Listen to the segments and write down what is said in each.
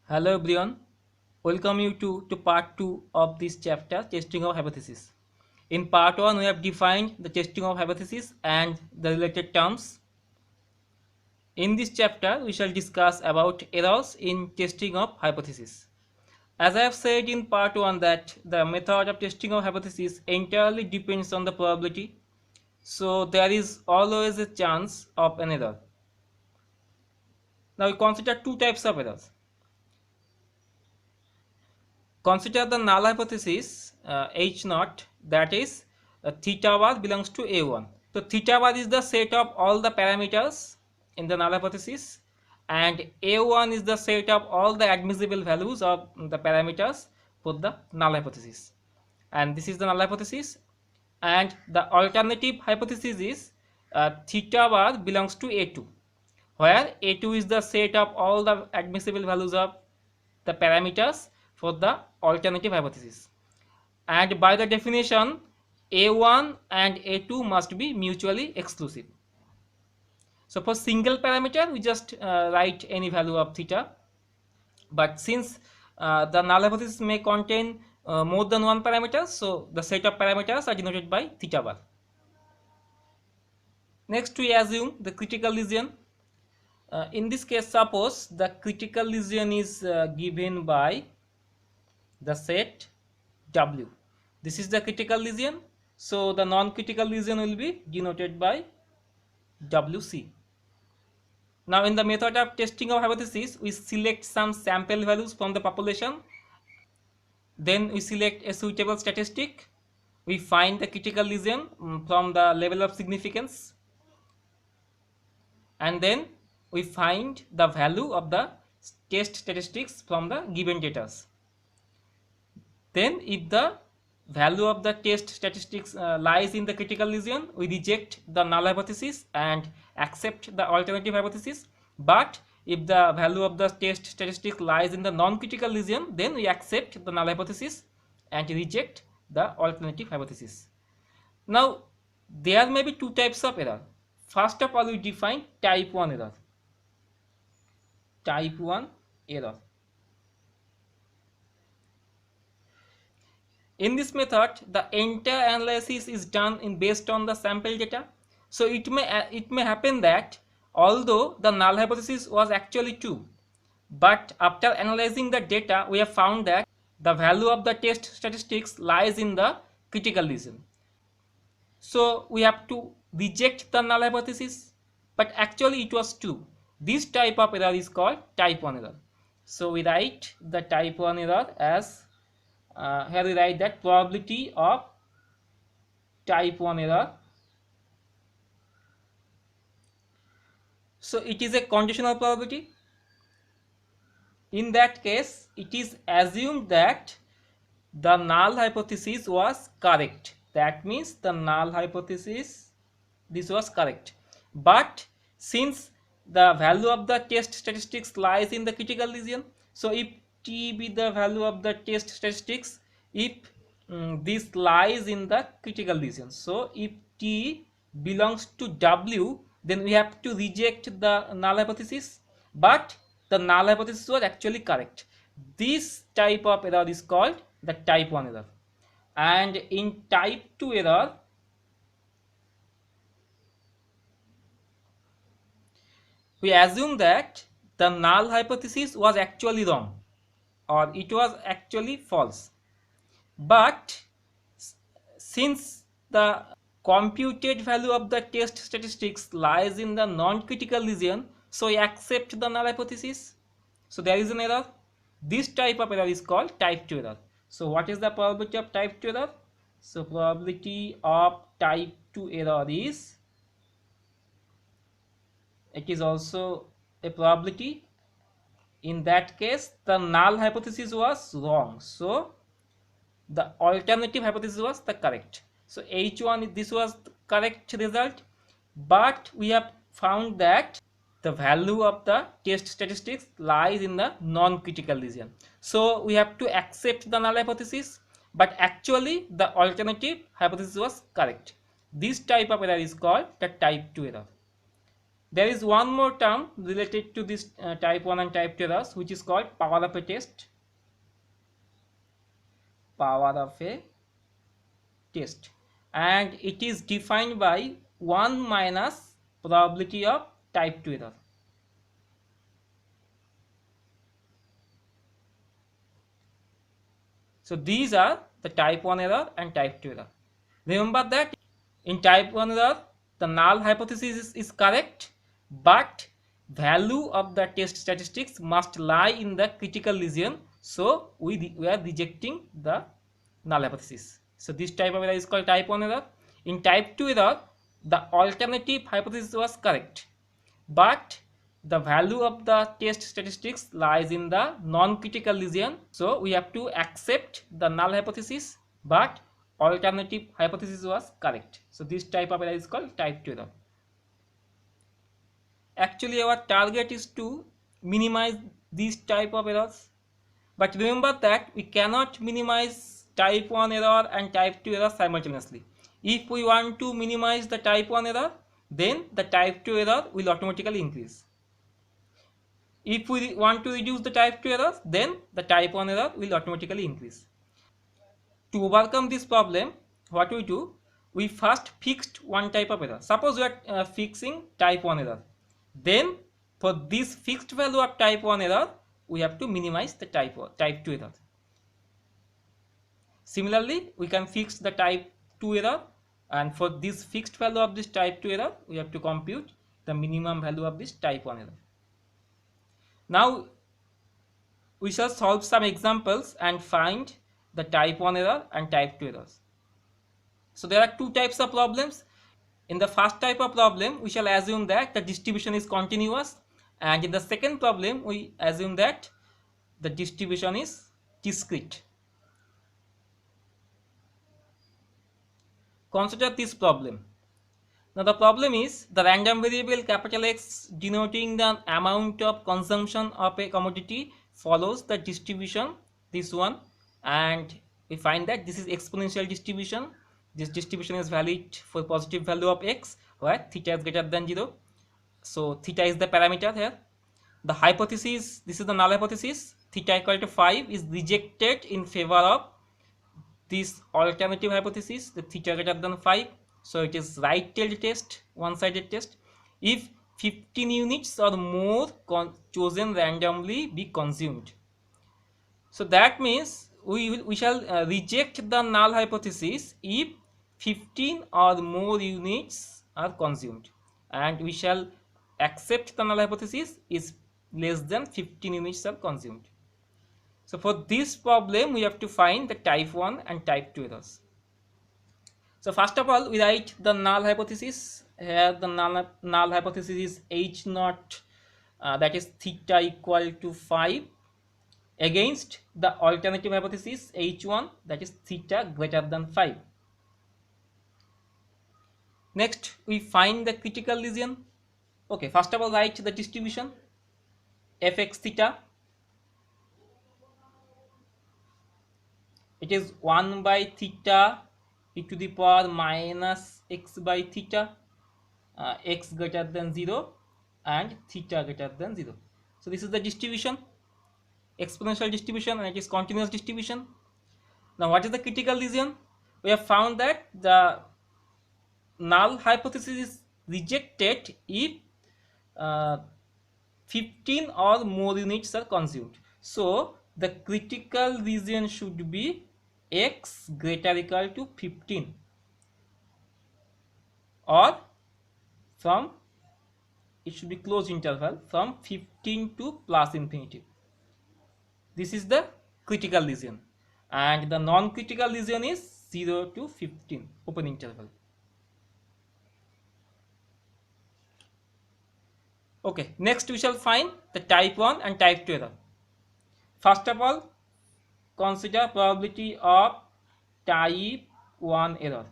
Hello everyone, welcome you to part 2 of this chapter, testing of hypothesis. In part 1 we have defined the testing of hypothesis and the related terms. In this chapter we shall discuss about errors in testing of hypothesis. As I have said in part 1 that the method of testing of hypothesis entirely depends on the probability, so there is always a chance of an error. Now we consider two types of errors. Consider the null hypothesis H naught, that is theta bar belongs to A1. So theta bar is the set of all the parameters in the null hypothesis, and A1 is the set of all the admissible values of the parameters for the null hypothesis. And this is the null hypothesis, and the alternative hypothesis is theta bar belongs to A2, where A2 is the set of all the admissible values of the parameters for the alternative hypothesis. And by the definition, A1 and A2 must be mutually exclusive. So for single parameter, we just write any value of theta. But since the null hypothesis may contain more than one parameter, so the set of parameters are denoted by theta bar. Next, we assume the critical lesion. In this case, suppose the critical lesion is given by the set W. This is the critical lesion, so the non-critical lesion will be denoted by WC. Now in the method of testing of hypothesis, we select some sample values from the population, then we select a suitable statistic, we find the critical lesion from the level of significance, and then we find the value of the test statistics from the given data. Then if the value of the test statistics lies in the critical lesion, we reject the null hypothesis and accept the alternative hypothesis. But if the value of the test statistic lies in the non-critical lesion, then we accept the null hypothesis and reject the alternative hypothesis. Now there may be two types of error. First of all, we define type 1 error. Type 1 error. In this method, the entire analysis is done based on the sample data. So it may happen that although the null hypothesis was actually true, but after analyzing the data, we have found that the value of the test statistics lies in the critical lesion. So we have to reject the null hypothesis, but actually it was true. This type of error is called type 1 error. So we write the type 1 error as here we write that probability of type 1 error. So it is a conditional probability. In that case, it is assumed that the null hypothesis was correct. That means the null hypothesis, this was correct. But since the value of the test statistics lies in the critical lesion, so if T be the value of the test statistics, if this lies in the critical lesion, so if T belongs to W, then we have to reject the null hypothesis, but the null hypothesis was actually correct. This type of error is called the type 1 error. And in type 2 error, we assume that the null hypothesis was actually wrong, or it was actually false, but since the computed value of the test statistics lies in the non-critical lesion, so we accept the null hypothesis. So there is an error. This type of error is called type 2 error. So what is the probability of type 2 error? So probability of type 2 error is, it is also a probability. In that case, the null hypothesis was wrong, so the alternative hypothesis was the correct. So H1, this was the correct result, but we have found that the value of the test statistics lies in the non-critical lesion. So we have to accept the null hypothesis, but actually the alternative hypothesis was correct. This type of error is called the type 2 error. There is one more term related to this type 1 and type 2 errors, which is called power of a test. Power of a test, and it is defined by 1 minus probability of type 2 error. So these are the type 1 error and type 2 error. Remember that in type 1 error, the null hypothesis is correct, but value of the test statistics must lie in the critical region. So we are rejecting the null hypothesis. So this type of error is called type 1 error. In type 2 error, the alternative hypothesis was correct, but the value of the test statistics lies in the non-critical region. So we have to accept the null hypothesis, but alternative hypothesis was correct. So this type of error is called type 2 error. Actually, our target is to minimize these type of errors, but remember that we cannot minimize type 1 error and type 2 error simultaneously. If we want to minimize the type 1 error, then the type 2 error will automatically increase. If we want to reduce the type 2 errors, then the type 1 error will automatically increase. To overcome this problem, what we do, we first fixed one type of error. Suppose we are fixing type 1 error. Then for this fixed value of type 1 error, we have to minimize the type 2 error. Similarly, we can fix the type 2 error, and for this fixed value of this type 2 error, we have to compute the minimum value of this type 1 error. Now we shall solve some examples and find the type 1 error and type 2 errors. So there are two types of problems. In the first type of problem, we shall assume that the distribution is continuous, and in the second problem, we assume that the distribution is discrete. Consider this problem. Now the problem is the random variable capital X denoting the amount of consumption of a commodity follows the distribution, this one, and we find that this is exponential distribution. This distribution is valid for positive value of x where theta is greater than 0. So theta is the parameter here. The hypothesis, this is the null hypothesis, theta equal to 5 is rejected in favor of this alternative hypothesis, the theta greater than 5. So it is right-tailed test, one-sided test. If 15 units or more chosen randomly be consumed. So that means we shall reject the null hypothesis if 15 or more units are consumed, and we shall accept the null hypothesis is less than 15 units are consumed. So for this problem, we have to find the type 1 and type 2 errors. So first of all, we write the null hypothesis. Here the null hypothesis is H naught, that is theta equal to 5, against the alternative hypothesis H1, that is theta greater than 5. Next, we find the critical region. Okay, first of all, write the distribution fx theta. It is 1 by theta e to the power minus x by theta, x greater than 0 and theta greater than 0. So this is the distribution, exponential distribution, and it is continuous distribution. Now what is the critical region? We have found that the null hypothesis is rejected if 15 or more units are consumed. So the critical region should be x greater or equal to 15, or from, it should be closed interval from 15 to plus infinity. This is the critical region, and the non-critical region is 0 to 15, open interval. Okay, next we shall find the type 1 and type 2 error. First of all, consider probability of type 1 error,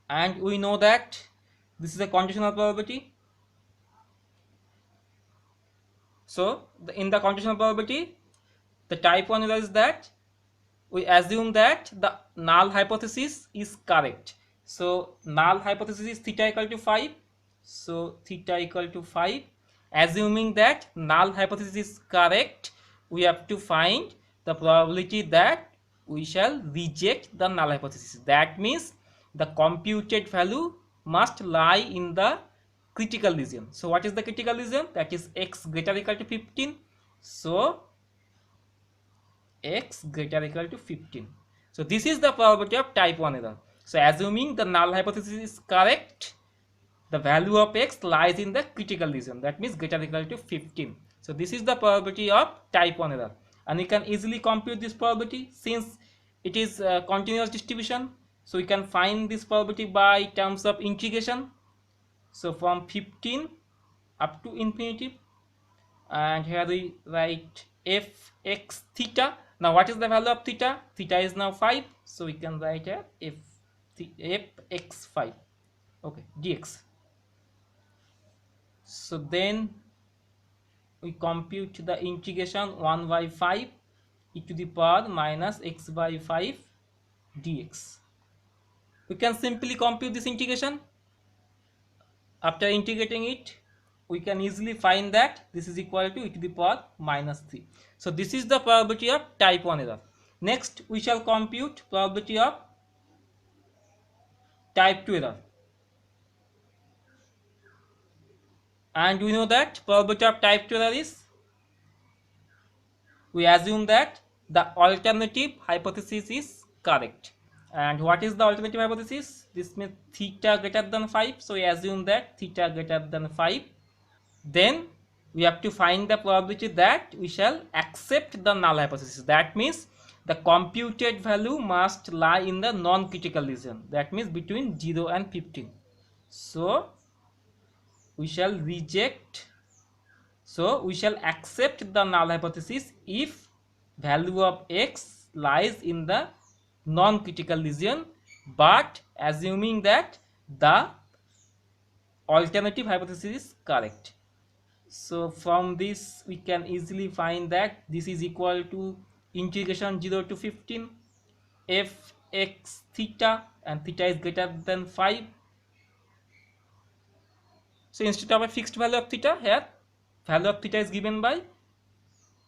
and we know that this is a conditional probability. So in the conditional probability, the type 1 error is that we assume that the null hypothesis is correct. So null hypothesis is theta equal to 5. So theta equal to 5. Assuming that null hypothesis is correct, we have to find the probability that we shall reject the null hypothesis. That means the computed value must lie in the critical region. So what is the critical region? That is x greater or equal to 15. So x greater or equal to 15. So this is the probability of type 1 error. So assuming the null hypothesis is correct, the value of x lies in the critical region, that means greater or equal to 15. So this is the probability of type 1 error, and we can easily compute this probability since it is a continuous distribution. So we can find this probability by terms of integration. So from 15 up to infinity, and here we write fx theta. Now what is the value of theta? Theta is now 5, so we can write here fx5, okay, dx. So then we compute the integration 1 by 5 e to the power minus x by 5 dx. We can simply compute this integration. After integrating it, we can easily find that this is equal to e to the power minus 3. So this is the probability of type 1 error. Next we shall compute probability of type 2 error. And we know that probability of type 2 error is, we assume that the alternative hypothesis is correct. And what is the alternative hypothesis? This means theta greater than 5. So we assume that theta greater than 5. Then we have to find the probability that we shall accept the null hypothesis. That means the computed value must lie in the non-critical region. That means between 0 and 15. So we shall reject. So we shall accept the null hypothesis if value of x lies in the non-critical region, but assuming that the alternative hypothesis is correct. So from this we can easily find that this is equal to integration 0 to 15 fx theta, and theta is greater than 5. So instead of a fixed value of theta, here value of theta is given by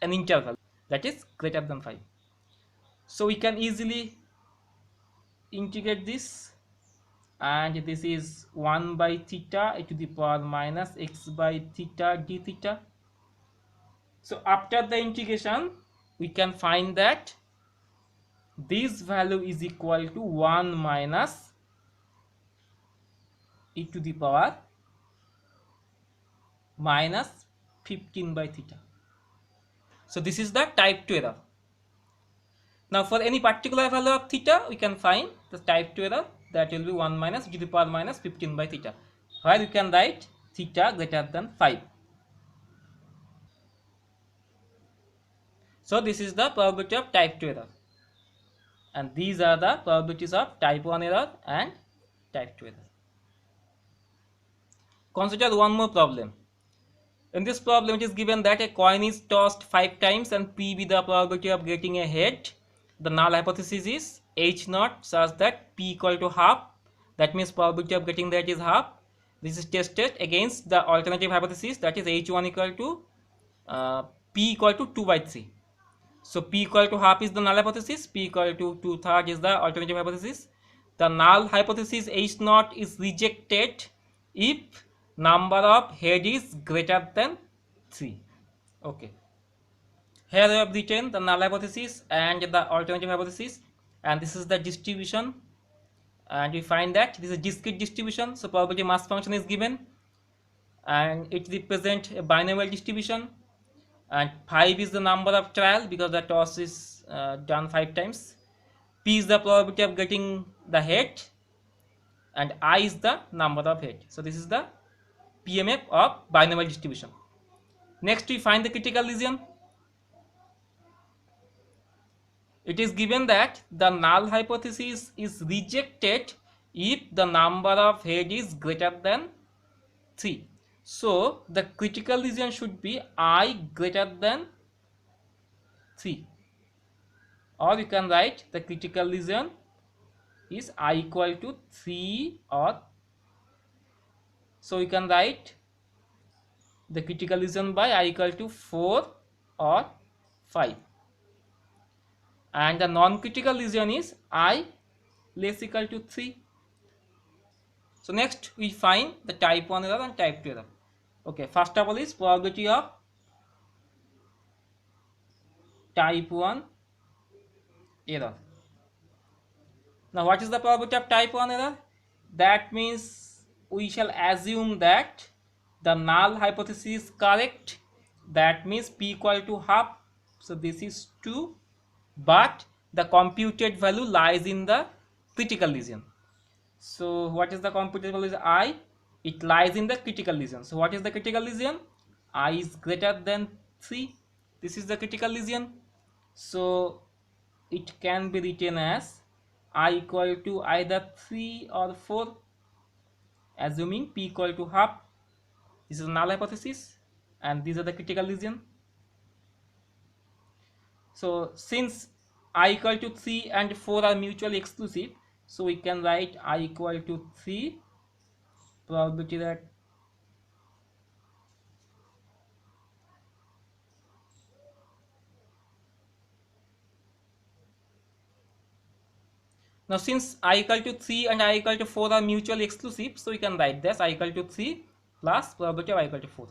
an interval that is greater than 5. So we can easily integrate this, and this is 1 by theta e to the power minus x by theta d theta. So after the integration we can find that this value is equal to 1 minus e to the power minus 15 by theta. So this is the type 2 error. Now for any particular value of theta we can find the type 2 error, that will be 1 minus e to the power minus 15 by theta, where you can write theta greater than 5. So this is the probability of type 2 error, and these are the probabilities of type 1 error and type 2 error. Consider one more problem. In this problem it is given that a coin is tossed 5 times and P be the probability of getting a head. The null hypothesis is H naught such that P equal to half, that means probability of getting that is half. This is tested against the alternative hypothesis, that is H1 equal to P equal to 2 by 3. So P equal to half is the null hypothesis, P equal to 2/3 is the alternative hypothesis. The null hypothesis H naught is rejected if number of head is greater than 3. Okay. Here I have written the null hypothesis and the alternative hypothesis, and this is the distribution, and we find that this is a discrete distribution. So probability mass function is given, and it represents a binomial distribution, and 5 is the number of trial because the toss is done 5 times. P is the probability of getting the head, and I is the number of head. So this is the PMF of binomial distribution. Next we find the critical region. It is given that the null hypothesis is rejected if the number of head is greater than 3. So the critical region should be I greater than 3, or you can write the critical region is I equal to 3 or so we can write the critical region by I equal to 4 or 5, and the non-critical region is I less equal to 3. So next we find the type 1 error and type 2 error. Okay, first of all is probability of type 1 error. Now what is the probability of type 1 error? That means we shall assume that the null hypothesis is correct. That means p equal to half. So this is 2, but the computed value lies in the critical region. So what is the computed value is I? It lies in the critical region. So what is the critical region? I is greater than 3. This is the critical region. So it can be written as I equal to either 3 or 4, assuming p equal to half. This is a null hypothesis and these are the critical region. So since I equal to 3 and 4 are mutually exclusive, so we can write I equal to 3 probability that now since I equal to 3 and I equal to 4 are mutually exclusive, so we can write this I equal to 3 plus probability of I equal to 4.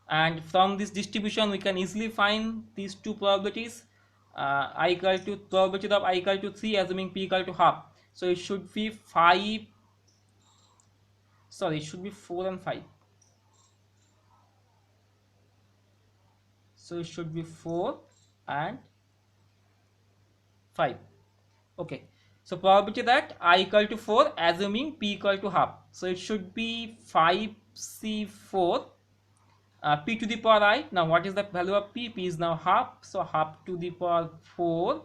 And from this distribution we can easily find these two probabilities. I equal to probability of I equal to 3 assuming p equal to half, so it should be 5, sorry, it should be 4 and 5. So it should be 4 and 5. Okay, so probability that I equal to 4 assuming p equal to half, so it should be 5c4 p to the power I. Now what is the value of p? P is now half, so half to the power 4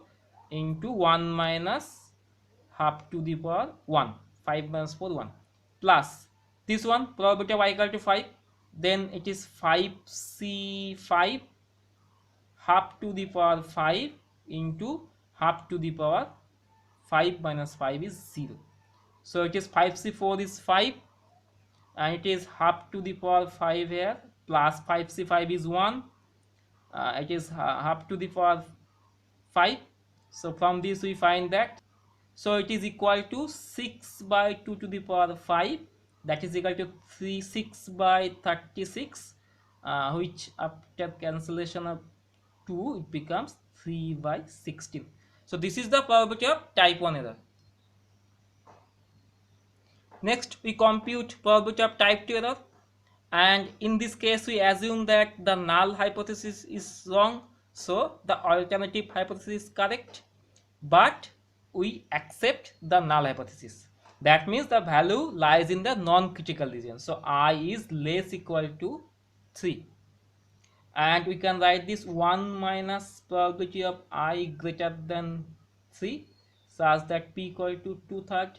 into 1 minus half to the power 1, 5 minus 4 1, plus this one probability of I equal to 5, then it is 5c5 half to the power 5 into half to the power 5 minus 5 is 0. So it is 5c4 is 5 and it is half to the power 5 here, plus 5c5 is 1, it is half to the power 5. So from this we find that, so it is equal to 6 by 2 to the power 5, that is equal to 6 by 36, which after cancellation of 2 it becomes 3 by 16. So this is the probability of type 1 error. Next we compute probability of type 2 error, and in this case we assume that the null hypothesis is wrong, so the alternative hypothesis is correct, but we accept the null hypothesis. That means the value lies in the non-critical region, so I is less equal to 3, and we can write this 1 minus probability of I greater than 3 such that p equal to 2/3.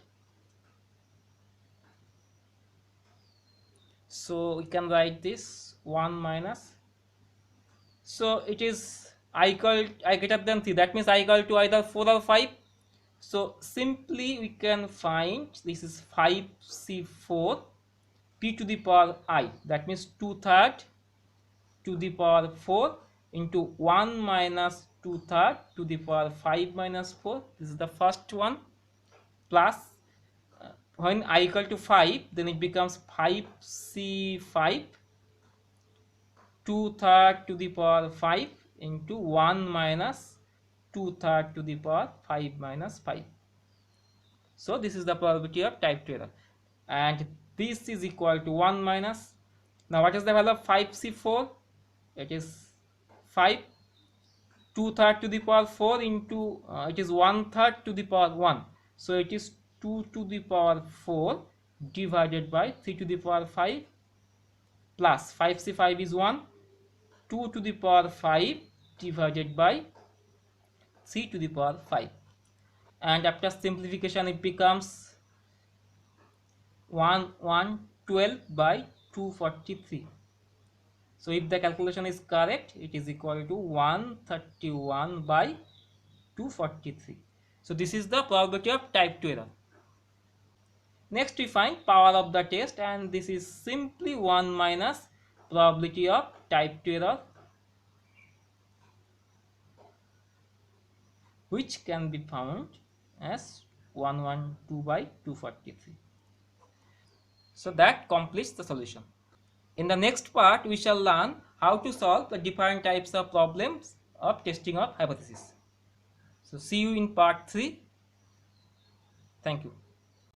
So we can write this 1 minus, so it is I greater than 3, that means I equal to either 4 or 5. So simply we can find this is 5c4 p to the power I, that means 2/3 to the power 4 into 1 minus 2/3 to the power 5 minus 4. This is the first one, plus when I equal to 5, then it becomes 5c5 2/3 to the power 5 into 1 minus 2/3 to the power 5 minus 5. So this is the probability of type 2 error, and this is equal to 1 minus, now what is the value of 5c4? It is 5, 2/3 to the power 4 into it is 1/3 to the power 1, so it is 2 to the power 4 divided by 3 to the power 5 plus 5c5 is 1, 2 to the power 5 divided by 3 to the power 5, and after simplification it becomes 112 by 243. So if the calculation is correct, it is equal to 131 by 243. So this is the probability of type 2 error. Next we find power of the test, and this is simply 1 minus probability of type 2 error, which can be found as 112 by 243. So that completes the solution. In the next part, we shall learn how to solve the different types of problems of testing of hypothesis. So see you in part 3. Thank you.